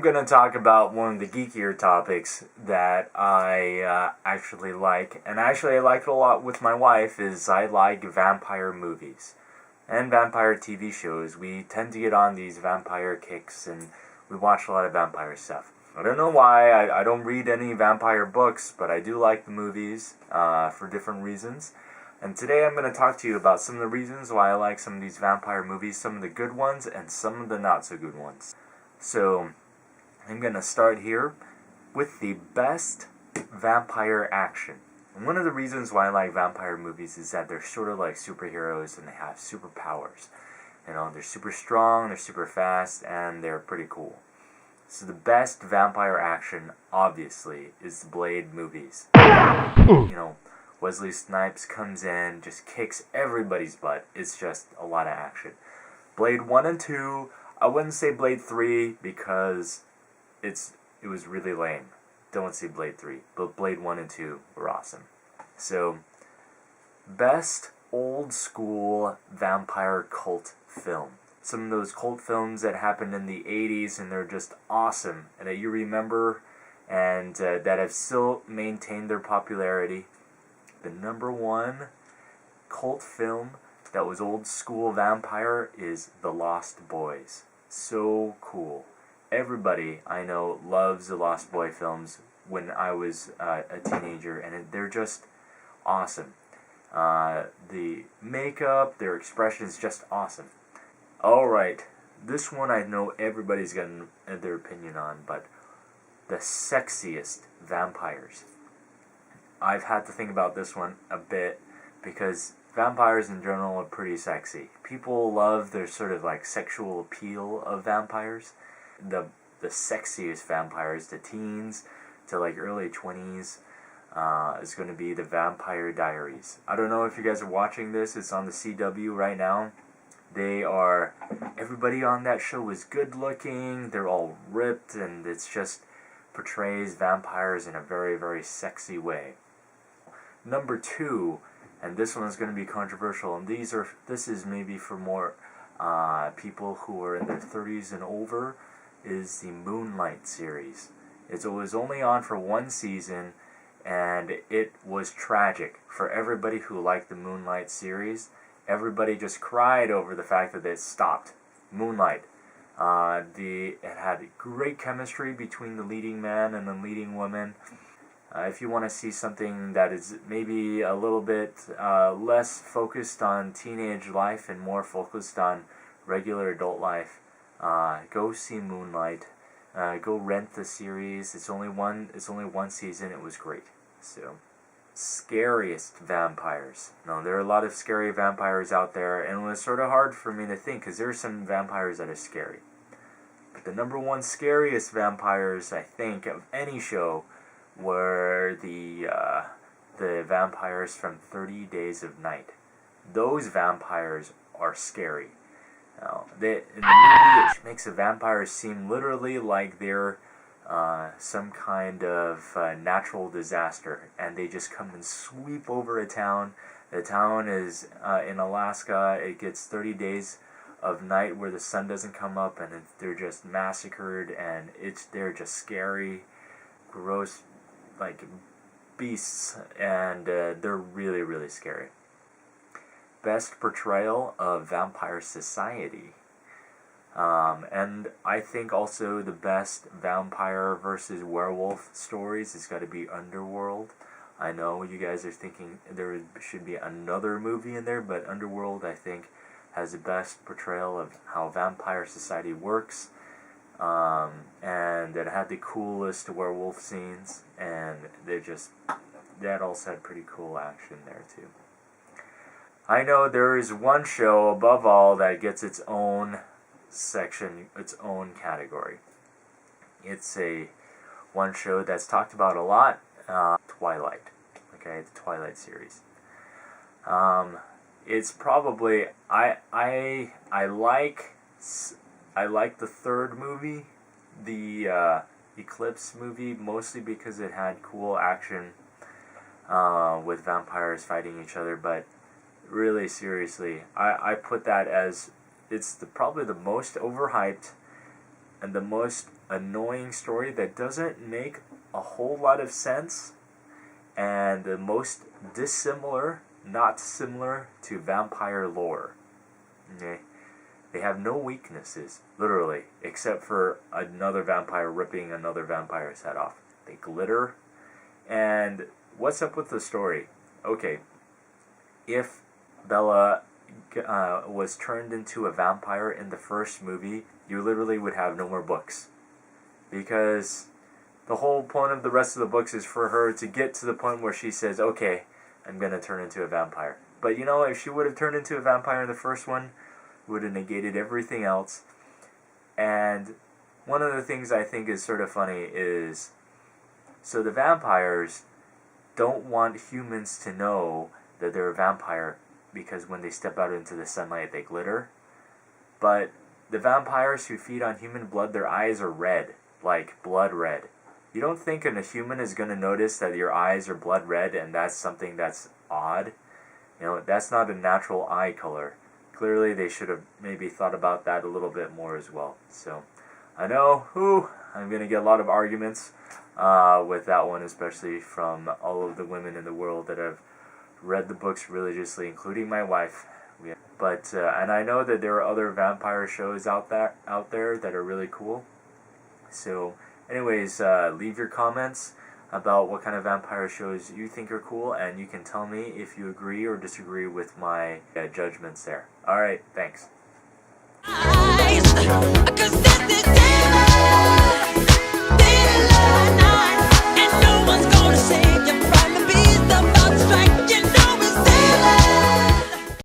I'm going to talk about one of the geekier topics that I actually like, and actually I like it a lot with my wife, is I like vampire movies and vampire TV shows. We tend to get on these vampire kicks, and we watch a lot of vampire stuff. I don't know why, I don't read any vampire books, but I do like the movies for different reasons. And today I'm going to talk to you about some of the reasons why I like some of these vampire movies, some of the good ones and some of the not so good ones. So, I'm going to start here with the best vampire action. And one of the reasons why I like vampire movies is that they're sort of like superheroes and they have superpowers. You know, they're super strong, they're super fast, and they're pretty cool. So the best vampire action, obviously, is the Blade movies. You know, Wesley Snipes comes in, just kicks everybody's butt. It's just a lot of action. Blade 1 and 2, I wouldn't say Blade 3 because it was really lame. Don't see Blade 3, but Blade 1 and 2 were awesome. So, best old school vampire cult film. Some of those cult films that happened in the 80s and they're just awesome and that you remember and that have still maintained their popularity. The number one cult film that was old school vampire is The Lost Boys. So cool. Everybody I know loves the Lost Boy films when I was a teenager, and they're just awesome. The makeup, their expression is just awesome. Alright, this one I know everybody's got their opinion on, but the sexiest vampires. I've had to think about this one a bit because vampires in general are pretty sexy. People love their sort of like sexual appeal of vampires. The sexiest vampires, the teens to like early 20s, is going to be the Vampire Diaries. I don't know if you guys are watching this. It's on the CW right now. Everybody on that show is good looking. They're all ripped, and it's just portrays vampires in a very, very sexy way. Number 2, and this one is going to be controversial, and this is maybe for more people who are in their 30s and over, is the Moonlight series. It was only on for one season, and it was tragic for everybody who liked the Moonlight series. Everybody just cried over the fact that it stopped. Moonlight. It had great chemistry between the leading man and the leading woman. If you want to see something that is maybe a little bit less focused on teenage life and more focused on regular adult life, go see Moonlight. Go rent the series. It's only one season. It was great. So, scariest vampires. No, there are a lot of scary vampires out there, and it was sort of hard for me to think because there are some vampires that are scary. But the number one scariest vampires, I think, of any show were the vampires from 30 Days of Night. Those vampires are scary. In the movie, it makes the vampires seem literally like they're some kind of natural disaster, and they just come and sweep over a town. The town is in Alaska. It gets 30 days of night where the sun doesn't come up, and they're just massacred, and they're just scary, gross, like beasts, and they're really, really scary. Best portrayal of vampire society. And I think also the best vampire versus werewolf stories has got to be Underworld. I know you guys are thinking there should be another movie in there, but Underworld, I think, has the best portrayal of how vampire society works. And it had the coolest werewolf scenes, and that also had pretty cool action there too. I know there is one show above all that gets its own section, its own category. It's one show that's talked about a lot, Twilight. Okay, the Twilight series. It's probably I like the third movie, the Eclipse movie, mostly because it had cool action with vampires fighting each other, but really seriously, I put that as it's probably the most overhyped and the most annoying story that doesn't make a whole lot of sense, and the most dissimilar, not similar to vampire lore. Okay? They have no weaknesses, literally, except for another vampire ripping another vampire's head off. They glitter. And what's up with the story? Okay, if Bella was turned into a vampire in the first movie, you literally would have no more books. Because the whole point of the rest of the books is for her to get to the point where she says, okay, I'm going to turn into a vampire. But you know, if she would have turned into a vampire in the first one, it would have negated everything else. And one of the things I think is sort of funny is, so the vampires don't want humans to know that they're a vampire because when they step out into the sunlight they glitter. But the vampires who feed on human blood, their eyes are red, like blood red. You don't think a human is going to notice that your eyes are blood red and that's something that's odd? You know, that's not a natural eye color. Clearly they should have maybe thought about that a little bit more as well. So, I know, I'm going to get a lot of arguments with that one, especially from all of the women in the world that have read the books religiously, including my wife. But and I know that there are other vampire shows out there that are really cool. So, anyways, leave your comments about what kind of vampire shows you think are cool, and you can tell me if you agree or disagree with my judgments there. Alright, thanks.